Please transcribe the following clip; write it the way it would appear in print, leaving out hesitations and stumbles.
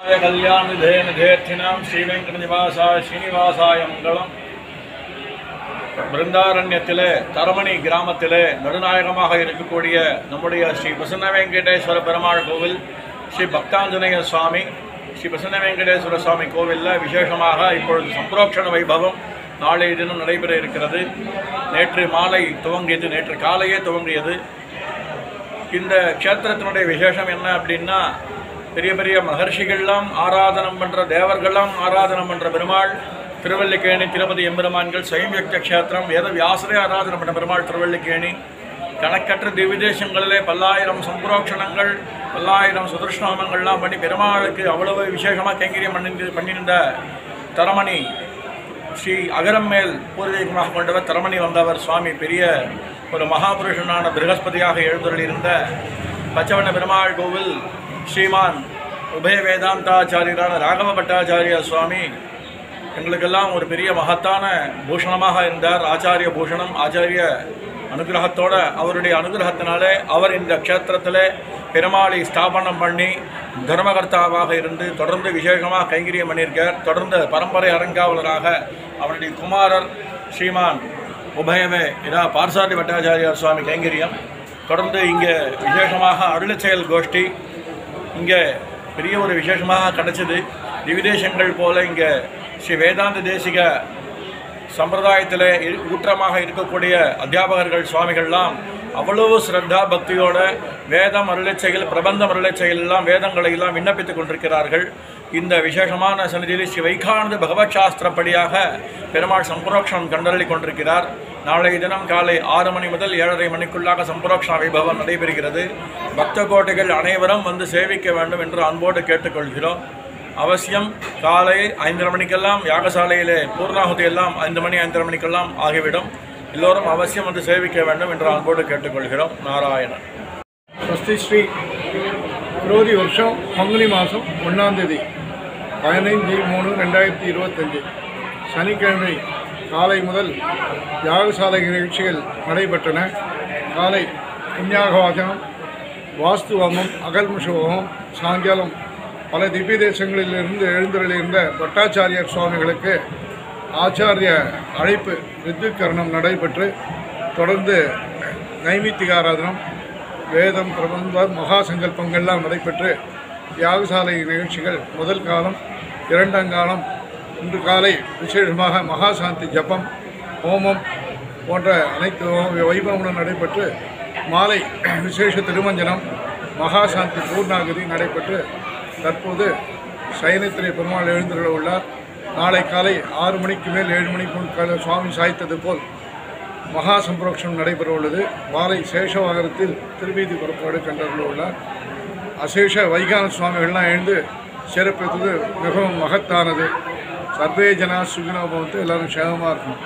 कल्याण निधेन निधेर्थिनां श्रीवेंकटनिवासाय श्रीनिवासाय मंगलम பிருந்தாரண்யத்திலே தரமணி கிராமத்திலே நடுநாயகமாக இருக்கக்கூடிய நம்முடைய ஸ்ரீ பிரசன்ன வெங்கடேஸ்வர பெருமாள் கோவில் ஸ்ரீ பக்தாஞ்சநேய சுவாமி ஸ்ரீ பிரசன்ன வெங்கடேஸ்வர சுவாமி கோவிலில் விசேஷமாக இப்பொழுது சம்பரோக்ஷண வைபவம் நாளைய தினம் நடைபெற இருக்கிறது. நேற்று மாலை துவங்கியது, நேற்று காலையே துவங்கியது. இந்த க்ஷேத்திரத்தினுடைய விசேஷம் என்ன அப்படின்னா, பெரிய பெரிய மகர்ஷிகள்லாம் ஆராதனம் பண்ணுற, தேவர்கள்லாம் ஆராதனம் பண்ணுற பெருமாள் திருவல்லிக்கேணி திருப்பதி எம்பெருமான்கள் ஸ்வயம்யுக்த க்ஷேத்திரம். வேத வியாசரே ஆராதனை பண்ண பெருமாள் திருவல்லிக்கேணி. கணக்கற்ற திவ்யதேசங்களிலே பல்லாயிரம் சம்பரோக்ஷணங்கள், பல்லாயிரம் சுதர்ஷ்ணோமங்கள்லாம் பண்ணி பெருமாளுக்கு அவ்வளவு விசேஷமாக கைங்கரியம் பண்ணியிருந்த தரமணி ஸ்ரீ அகரம் மேல் பூர்வீகமாக கொண்டவர் தரமணி வந்தவர் சுவாமி. பெரிய ஒரு மகாபுருஷனான பிரகஸ்பதியாக எழுந்தருளியிருந்த பச்சவண்ண பெருமாள் கோவில் ஸ்ரீமான் உபய வேதாந்தாச்சாரியரான ராகவ பட்டாச்சாரிய சுவாமி எங்களுக்கெல்லாம் ஒரு பெரிய மகத்தான பூஷணமாக இருந்தார். ஆச்சாரிய பூஷணம், ஆச்சாரிய அனுகிரகத்தோட, அவருடைய அனுகிரகத்தினாலே அவர் இந்த க்ஷேத்திரத்தில் பெருமாளை ஸ்தாபனம் பண்ணி தர்மகர்த்தாவாக இருந்து தொடர்ந்து விசேஷமாக கைங்கரியம் பண்ணியிருக்கார். தொடர்ந்து பரம்பரை அரங்காவலராக அவருடைய குமாரர் ஸ்ரீமான் உபயவே இதா பார்சாதி பட்டாச்சாரியார் சுவாமி கைங்கரியம். தொடர்ந்து இங்கே விசேஷமாக அருளச்செயல் கோஷ்டி இங்கே பெரிய ஒரு விசேஷமாக கிடைச்சது. திவிதேசங்கள் போல இங்கே ஸ்ரீ வேதாந்த தேசிக சம்பிரதாயத்தில் ஊற்றமாக இருக்கக்கூடிய அத்தியாபகர்கள் சுவாமிகள்லாம் அவ்வளவு ஸ்ரத்தா பக்தியோட வேதம் அருளச்செயல், பிரபந்தம் அருளச்செயல் எல்லாம் வேதங்களை எல்லாம் விண்ணப்பித்துக் கொண்டிருக்கிறார்கள். இந்த விசேஷமான சன்னிதியில் ஸ்ரீ வைகானந்த பகவத் சாஸ்திரப்படியாக பெருமாள் சம்பரோக்ஷணம் கண்டறி கொண்டிருக்கிறார். நாளைய தினம் காலை 6 மணி முதல் 7:30 மணிக்குள்ளாக சம்பரோக்ஷண வைபவம் நடைபெறுகிறது. பக்த கோட்டைகள் அனைவரும் வந்து சேவிக்க வேண்டும் என்று அன்போடு கேட்டுக்கொள்கிறோம். அவசியம் காலை 5:30 மணிக்கெல்லாம் யாகசாலையிலே பூர்ணாகுதி எல்லாம் 5 மணி 5:30 மணிக்கெல்லாம் ஆகிவிடும். எல்லோரும் அவசியம் வந்து சேவிக்க வேண்டும் என்று அன்போடு கேட்டுக்கொள்கிறோம். நாராயணன். ஸ்வஸ்தி ஸ்ரீ விரோதி வருஷம் பங்குனி மாதம் 1ஆம் தேதி 15/3/2025 சனிக்கிழமை காலை முதல் யாகசாலை நிகழ்ச்சிகள் நடைபெற்றன. காலை புண்ணியாகவாசனம், வாஸ்து ஹோமம், அகல்முஷ ஹோமம், சாயங்காலம் பல திவ்ய தேசங்களிலிருந்து எழுந்தருளியிருந்த பட்டாச்சாரியர் சுவாமிகளுக்கு ஆச்சாரிய அழைப்பு வித்யுத்கரணம் நடைபெற்று தொடர்ந்து நைமித்திகாராதனம், வேதம், பிரபந்தம், மகா சங்கல்பங்கள்லாம் நடைபெற்று யாகசாலை நிகழ்ச்சிகள் முதல் காலம், 2ஆம் காலம் இன்று காலை விசேஷமாக மகாசாந்தி ஜபம், ஹோமம் போன்ற அனைத்து வைபவங்களும் நடைபெற்று மாலை விசேஷ திருமஞ்சனம், மகாசாந்தி பூர்ணாகதி நடைபெற்று தற்போது சயனத்திலே பெருமாள் எழுந்துள்ள உள்ளார். நாளை காலை 6 மணிக்கு மேல் 7 மணிக்கு சுவாமி சாய்த்தது போல் மகா சம்பரோக்ஷணம் நடைபெற உள்ளது. மாலை சேஷவாகரத்தில் திருவீதி புறப்பாடு கண்டறிய உள்ளார். அசேஷ வைகான சுவாமிகள்லாம் எழுந்து சிறப்பித்தது மிகவும் மகத்தானது. சர்வே ஜனா சுகினோ பவந்து, எல்லோரும் சேமமாக இருக்கும்.